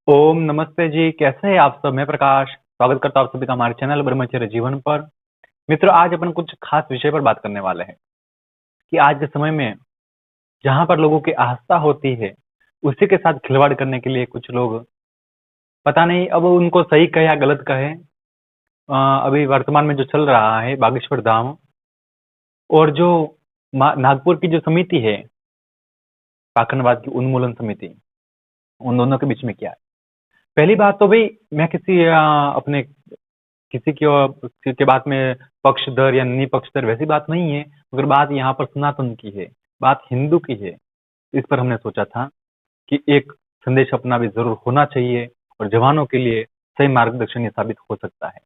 ओम नमस्ते जी, कैसे हैं आप सब? मैं प्रकाश स्वागत करता हूँ आप सभी का हमारे चैनल ब्रह्मचर्य जीवन पर। मित्रों, आज अपन कुछ खास विषय पर बात करने वाले हैं कि आज के समय में जहां पर लोगों की आस्था होती है, उसी के साथ खिलवाड़ करने के लिए कुछ लोग, पता नहीं अब उनको सही कहे या गलत कहे, अभी वर्तमान में जो चल रहा है बागेश्वर धाम और जो नागपुर की जो समिति है, पाखंडवाद की उन्मूलन समिति, उन दोनों के बीच में क्या है? पहली बात तो भाई, मैं किसी अपने किसी के बात में पक्षधर या निपक्षधर वैसी बात नहीं है, मगर बात यहाँ पर सनातन की है, बात हिंदू की है। इस पर हमने सोचा था कि एक संदेश अपना भी जरूर होना चाहिए और जवानों के लिए सही मार्गदर्शन ये साबित हो सकता है।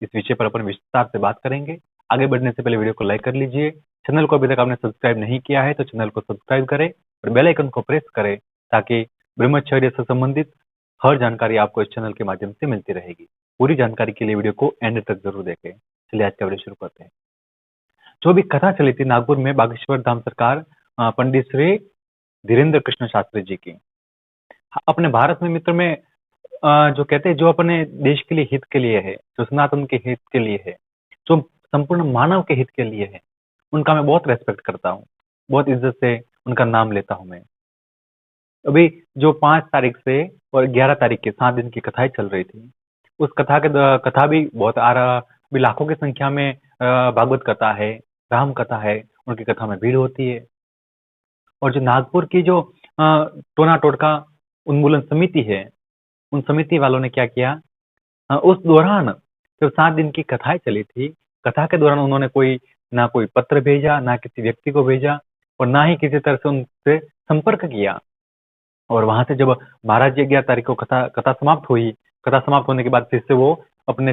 इस विषय पर अपन विस्तार से बात करेंगे। आगे बढ़ने से पहले वीडियो को लाइक कर लीजिए। चैनल को अभी तक आपने सब्सक्राइब नहीं किया है तो चैनल को सब्सक्राइब करें और बेल आइकन को प्रेस करें, ताकि ब्रह्मचर्य से संबंधित हर जानकारी आपको इस चैनल के माध्यम से मिलती रहेगी। पूरी जानकारी के लिए वीडियो को एंड तक जरूर देखें। चलिए आज का वीडियो शुरू करते हैं। जो भी कथा चली थी नागपुर में बागेश्वर धाम सरकार पंडित श्री धीरेन्द्र कृष्ण शास्त्री जी की, अपने भारत में मित्र में जो कहते हैं, जो अपने देश के लिए हित के लिए है, जो सनातन के हित के लिए है, जो संपूर्ण मानव के हित के लिए है, उनका मैं बहुत रेस्पेक्ट करता हूँ, बहुत इज्जत से उनका नाम लेता हूँ मैं। अभी जो 5 तारीख से और 11 तारीख के 7 दिन की कथाएं चल रही थी, उस कथा भी बहुत आ रहा, अभी लाखों की संख्या में भागवत कथा है, राम कथा है, उनकी कथा में भीड़ होती है। और जो नागपुर की जो टोना टोटका उन्मूलन समिति है, उन समिति वालों ने क्या किया, उस दौरान जब 7 दिन की कथाएं चली थी, कथा के दौरान उन्होंने ना कोई पत्र भेजा, ना किसी व्यक्ति को भेजा, और ना ही किसी तरह से उनसे संपर्क किया। और वहां से जब महाराज जी 11 तारीख को कथा कथा समाप्त हुई, कथा समाप्त होने के बाद फिर से वो अपने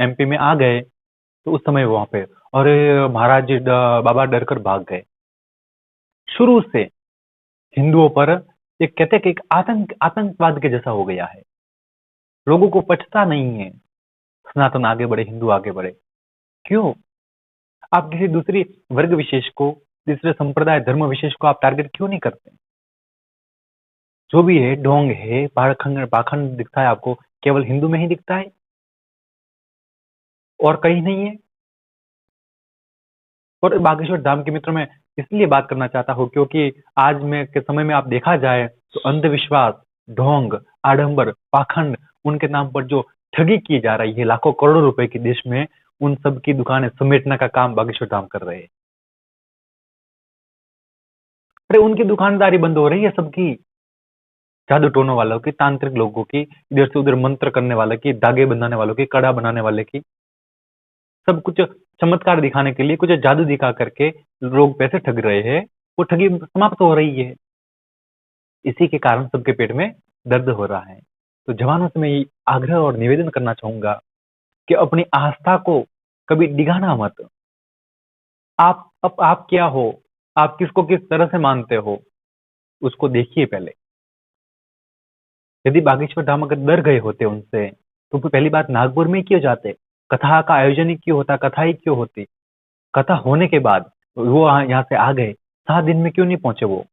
एमपी में आ गए, तो उस समय वहां पे, और महाराज जी बाबा डर कर भाग गए। शुरू से हिंदुओं पर एक कहते हैं कि एक आतंकवाद के जैसा हो गया है। लोगों को पछता नहीं है सनातन आगे बढ़े, हिंदू आगे बढ़े। क्यों? आप किसी दूसरी वर्ग विशेष को, दूसरे संप्रदाय धर्म विशेष को आप टारगेट क्यों नहीं करते? जो भी है ढोंग है, पाखंड पाखंड दिखता है आपको, केवल हिंदू में ही दिखता है और कहीं नहीं है। और बागेश्वर धाम के मित्र में इसलिए बात करना चाहता हूँ क्योंकि आज में के समय में आप देखा जाए तो अंधविश्वास, ढोंग, आडंबर, पाखंड, उनके नाम पर जो ठगी की जा रही है लाखों करोड़ों रुपए की देश में, उन सब की दुकानें समेटने का काम बागेश्वर धाम कर रहे हैं। अरे उनकी दुकानदारी बंद हो रही है सबकी, जादू टोनों वालों की, तांत्रिक लोगों की, इधर से उधर मंत्र करने वाले की, धागे बनाने वालों की, कड़ा बनाने वाले की, सब कुछ चमत्कार दिखाने के लिए कुछ जादू दिखा करके लोग पैसे ठग रहे हैं। वो ठगी समाप्त हो रही है। इसी के कारण सबके पेट में दर्द हो रहा है। तो जवानों से मैं ये आग्रह और निवेदन करना चाहूंगा कि अपनी आस्था को कभी डिगाना मत। आप क्या हो, आप किसको किस तरह से मानते हो, उसको देखिए पहले। यदि बागेश्वर धाम अगर डर गए होते उनसे, तो फिर पहली बात नागपुर में क्यों जाते? कथा का आयोजन ही क्यों होता, कथा ही क्यों होती? कथा होने के बाद वो यहाँ से आ गए, 7 दिन में क्यों नहीं पहुंचे? वो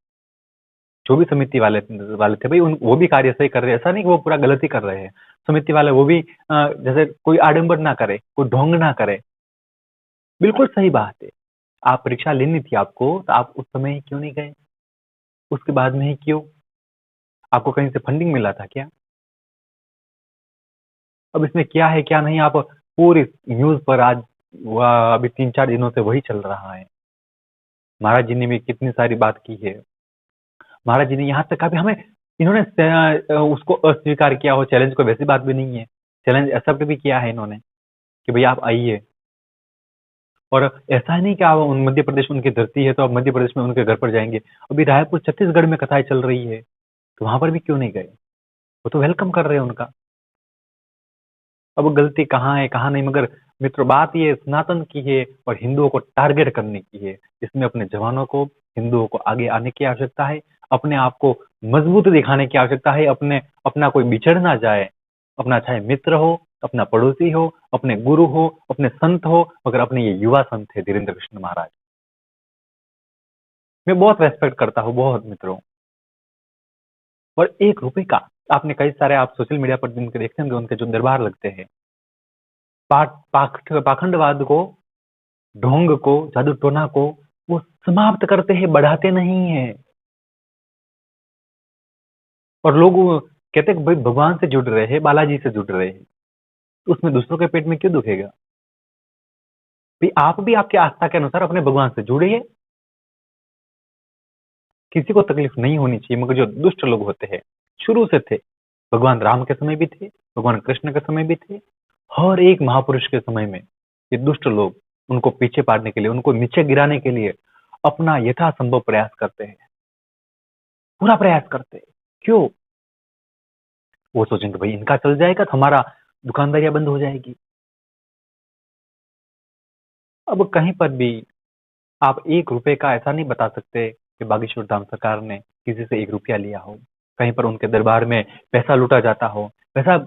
जो भी समिति वाले वाले थे भाई, वो भी कार्य सही कर रहे हैं, ऐसा नहीं कि वो पूरा गलत ही कर रहे हैं। समिति वाले वो भी जैसे कोई आडंबर ना करे, कोई ढोंग ना करे, बिल्कुल सही बात है। आप परीक्षा लेनी थी आपको, तो आप उस समय ही क्यों नहीं गए? उसके बाद में ही क्यों? आपको कहीं से फंडिंग मिला था क्या? अब इसमें क्या है क्या नहीं, आप पूरी न्यूज पर आज अभी 3-4 दिनों से वही चल रहा है। महाराज जी ने भी कितनी सारी बात की है। महाराज जी ने यहाँ तक अभी हमें, इन्होंने उसको अस्वीकार किया हो, चैलेंज को, वैसी बात भी नहीं है। चैलेंज एक्सेप्ट भी किया है इन्होंने कि भैया आप आइए। और ऐसा ही नहीं कि आप मध्य प्रदेश उनकी धरती है तो आप मध्य प्रदेश में उनके घर पर जाएंगे। अभी रायपुर छत्तीसगढ़ में कथाएं चल रही है, तो वहां पर भी क्यों नहीं गए? वो तो वेलकम कर रहे हैं उनका। अब गलती कहाँ है कहाँ नहीं, मगर मित्र बात ये सनातन की है और हिंदुओं को टारगेट करने की है। इसमें अपने जवानों को, हिंदुओं को आगे आने की आवश्यकता है, अपने आप को मजबूत दिखाने की आवश्यकता है। अपना कोई बिछड़ ना जाए, अपना चाहे मित्र हो, अपना पड़ोसी हो, अपने गुरु हो, अपने संत हो, मगर अपने ये युवा संत है धीरेन्द्र कृष्ण महाराज, मैं बहुत रेस्पेक्ट करता हूँ, बहुत मित्रों। और 1 रुपए का आपने कई सारे आप सोशल मीडिया पर जिनके देखते होंगे उनके जो दरबार लगते हैं, पाखंडवाद को, ढोंग को, जादू टोना को वो समाप्त करते हैं, बढ़ाते नहीं है। और लोग कहते हैं भाई भगवान से जुड़ रहे हैं, बालाजी से जुड़ रहे हैं, तो उसमें दूसरों के पेट में क्यों दुखेगा? भाई आप भी आपकी आस्था के अनुसार अपने भगवान से जुड़िए, किसी को तकलीफ नहीं होनी चाहिए। मगर जो दुष्ट लोग होते हैं, शुरू से थे, भगवान राम के समय भी थे, भगवान कृष्ण के समय भी थे, हर एक महापुरुष के समय में ये दुष्ट लोग उनको पीछे पाड़ने के लिए, उनको नीचे गिराने के लिए अपना यथासंभव प्रयास करते हैं, पूरा प्रयास करते हैं। क्यों? वो सोचेंगे भाई इनका चल जाएगा तो हमारा दुकानदारियां बंद हो जाएगी। अब कहीं पर भी आप 1 रुपए का ऐसा नहीं बता सकते कि बागेश्वर धाम सरकार ने किसी से 1 रुपया लिया हो, कहीं पर उनके दरबार में पैसा लूटा जाता हो। पैसा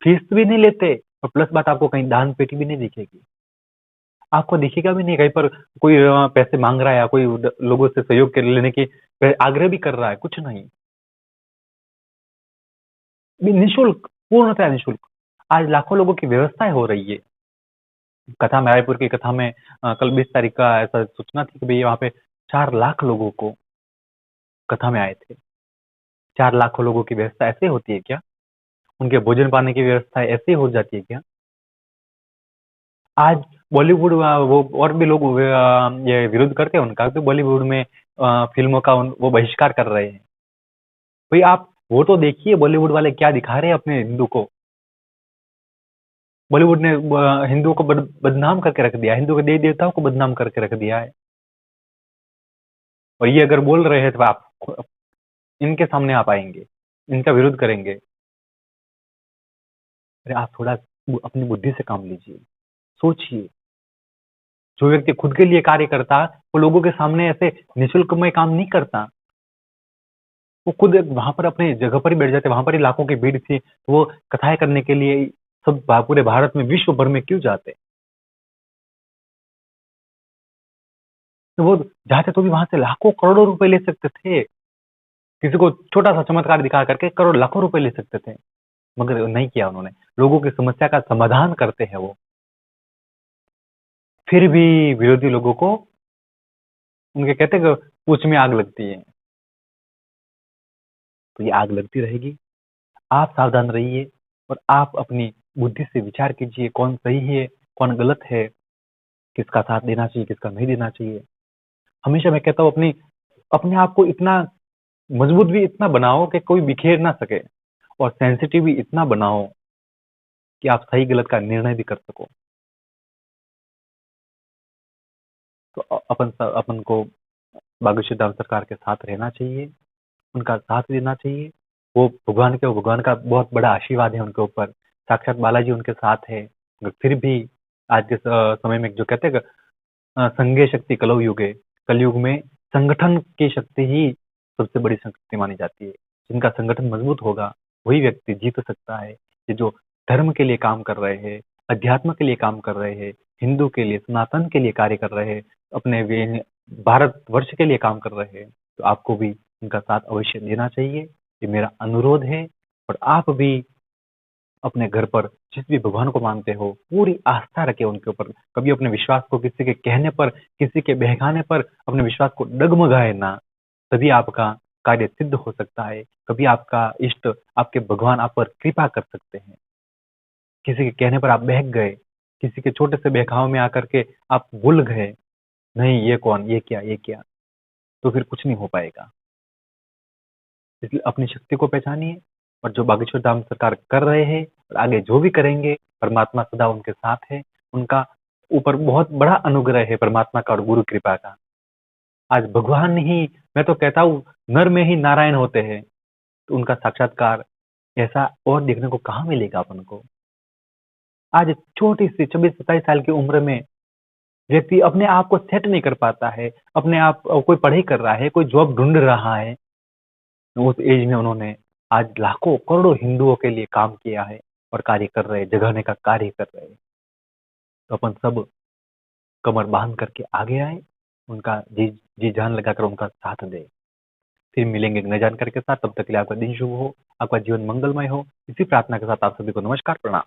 फीस भी नहीं लेते, और प्लस बात आपको कहीं दान पेटी भी नहीं दिखेगी, आपको दिखेगा भी नहीं कहीं पर कोई पैसे मांग रहा है या कोई लोगों से सहयोग के लेने की आग्रह भी कर रहा है, कुछ नहीं। निःशुल्क, पूर्णतः निःशुल्क। आज लाखों लोगों की व्यवस्थाएं हो रही है। कथा में, रायपुर की कथा में कल 20 तारीख का ऐसा सूचना थी कि भाई वहां पे 4 लाख लोगों को कथा में आए थे। 4 लाख लोगों की व्यवस्था ऐसे होती है क्या? उनके भोजन पाने की व्यवस्था ऐसे हो जाती है क्या? आज बॉलीवुड वो और भी लोग ये विरोध करते हैं उनका, तो बॉलीवुड में फिल्मों का वो बहिष्कार कर रहे हैं। भाई आप वो तो देखिए बॉलीवुड वाले क्या दिखा रहे हैं अपने हिंदू को। बॉलीवुड ने हिंदुओं को बदनाम करके रख दिया, हिंदू के देवी देवताओं को बदनाम करके रख दिया है। और ये अगर बोल रहे हैं तो आप इनके सामने आप आएंगे, इनका विरोध करेंगे। अरे आप थोड़ा अपनी बुद्धि से काम लीजिए, सोचिए। जो व्यक्ति खुद के लिए कार्य करता वो लोगों के सामने ऐसे निःशुल्क में काम नहीं करता। वो खुद वहां पर अपने जगह पर ही बैठ जाते, वहां पर ही लाखों की भीड़ थी, तो वो कथाएं करने के लिए सब पूरे भारत में, विश्व भर में क्यों जाते? तो वो जाते तो भी वहां से लाखों करोड़ों रुपए ले सकते थे, किसी को छोटा सा चमत्कार दिखा करके करोड़ लाखों रुपए ले सकते थे, मगर नहीं किया उन्होंने। लोगों की समस्या का समाधान करते हैं वो, फिर भी विरोधी लोगों को, उनके कहते हैं कि पूंछ में आग लगती है, तो ये आग लगती रहेगी। आप सावधान रहिए और आप अपनी बुद्धि से विचार कीजिए, कौन सही है, कौन गलत है, किसका साथ देना चाहिए, किसका नहीं देना चाहिए। हमेशा मैं कहता हूँ अपने आप को इतना मजबूत भी इतना बनाओ कि कोई बिखेर ना सके, और सेंसिटिव भी इतना बनाओ कि आप सही गलत का निर्णय भी कर सको। तो अपन को बागेश्वर धाम सरकार के साथ रहना चाहिए, उनका साथ देना चाहिए। वो भगवान का बहुत बड़ा आशीर्वाद है उनके ऊपर, साक्षात बालाजी उनके साथ है। मगर फिर भी आज के समय में जो कहते हैं कि संघे शक्ति कलौ युगे, कलयुग में संगठन की शक्ति ही सबसे बड़ी शक्ति मानी जाती है। जिनका संगठन मजबूत होगा वही व्यक्ति जीत सकता है। ये जो धर्म के लिए काम कर रहे हैं, अध्यात्म के लिए काम कर रहे हैं, हिंदू के लिए, सनातन के लिए कार्य कर रहे हैं, अपने भारत वर्ष के लिए काम कर रहे हैं, तो आपको भी उनका साथ अवश्य देना चाहिए। ये मेरा अनुरोध है। और आप भी अपने घर पर जिस भी भगवान को मानते हो पूरी आस्था रखे उनके ऊपर। कभी अपने विश्वास को किसी के कहने पर, किसी के बहकाने पर अपने विश्वास को डगमगाए ना, तभी आपका कार्य सिद्ध हो सकता है। कभी आपका इष्ट, आपके भगवान आप पर कृपा कर सकते हैं। किसी के कहने पर आप बहक गए, किसी के छोटे से बहकाव में आकर के आप भूल गए, नहीं ये कौन, ये क्या, ये क्या, तो फिर कुछ नहीं हो पाएगा। इसलिए अपनी शक्ति को पहचानिए, और जो बागेश्वर धाम सरकार कर रहे हैं और आगे जो भी करेंगे, परमात्मा सदा उनके साथ है। उनका ऊपर बहुत बड़ा अनुग्रह है परमात्मा का और गुरु कृपा का। आज भगवान ही, मैं तो कहता हूँ नर में ही नारायण होते हैं, तो उनका साक्षात्कार ऐसा और देखने को कहाँ मिलेगा अपन को। आज छोटी सी 26-27 साल की उम्र में व्यक्ति अपने आप को सेट नहीं कर पाता है, अपने आप कोई पढ़ाई कर रहा है, कोई जॉब ढूंढ रहा है, उस एज में उन्होंने आज लाखों करोड़ों हिंदुओं के लिए काम किया है और कार्य कर रहे हैं, जगाने का कार्य कर रहे हैं। तो अपन सब कमर बांध करके आगे आए, उनका जी जी जान लगाकर उनका साथ दे। फिर मिलेंगे एक नई जानकारी के साथ। तब तक के लिए आपका दिन शुभ हो, आपका जीवन मंगलमय हो। इसी प्रार्थना के साथ आप सभी को नमस्कार, प्रणाम।